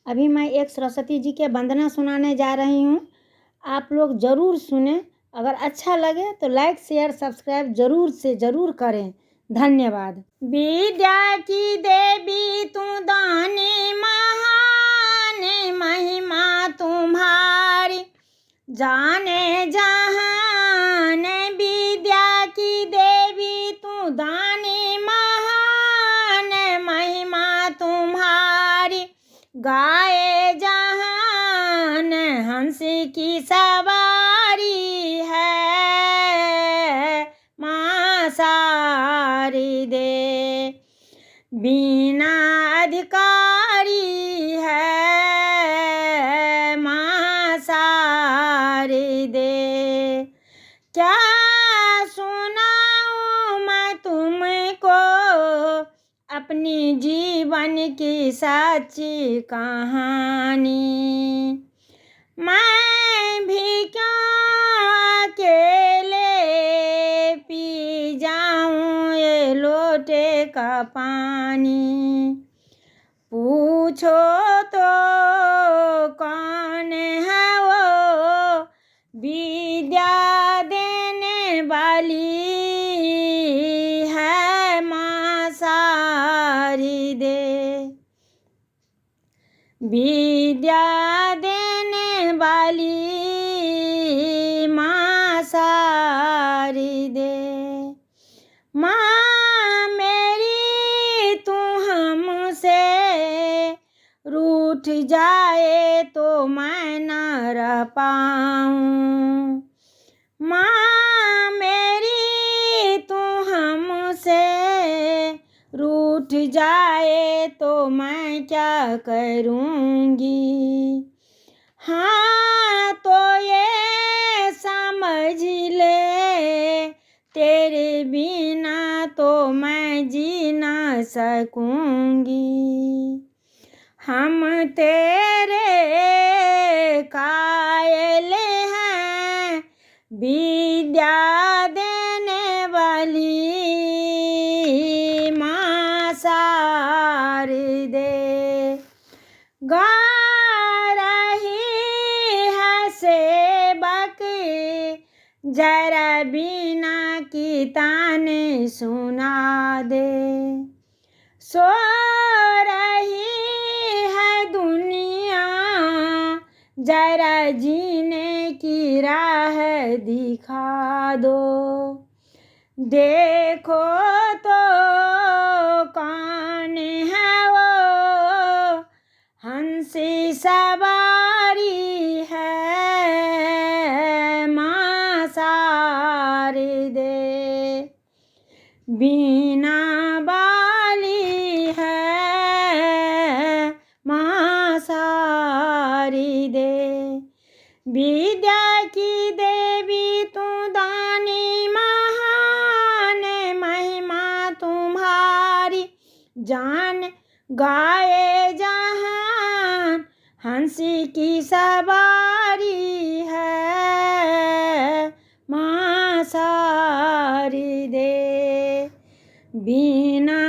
अभी मैं एक सरस्वती जी के वंदना सुनाने जा रही हूँ। आप लोग ज़रूर सुने। अगर अच्छा लगे तो लाइक शेयर सब्सक्राइब ज़रूर से ज़रूर करें। धन्यवाद। विद्या की देवी तू दानी महान, महिमा तुम्हारी जाने जहान। विद्या की देवी तू दानी महान, महिमा तुम्हारी गाए जहान। हंस की सवारी है माँ शारदे, बिना अधिकारी है माँ शारदे। क्या सुनाऊँ मैं तुमको अपनी जीवन की सच्ची कहानी। मैं भी क्यों अकेले पी जाऊं ये लोटे का पानी। पूछो तो कौन है वो विद्या देने वाली है माँ शारदे। विद्या देने वाली माँ शारदे। माँ मेरी तू हमसे रूठ जाए तो मैं न रह पाऊँ। माँ मेरी तू हमसे रूठ जाए तो मैं क्या करूँगी। हाँ तो ये समझ ले तेरे बिना तो मैं जी ना सकूँगी। हम तेरे कायल हैं विद्या देने वाली माँ शारदे। गा रही है सेवक जरा बिना की ताने सुना दे। सो रही है दुनिया जरा जीने की राह दिखा दो। देखो तो कौन है वो हंसी सवारी है माँ शारदे। बिना बाली है माँ शारदे। विद्या की देवी तू दानी महान, महिमा तुम्हारी जान गाए जहान। हंसी की सवारी है माँ शारदे, बिना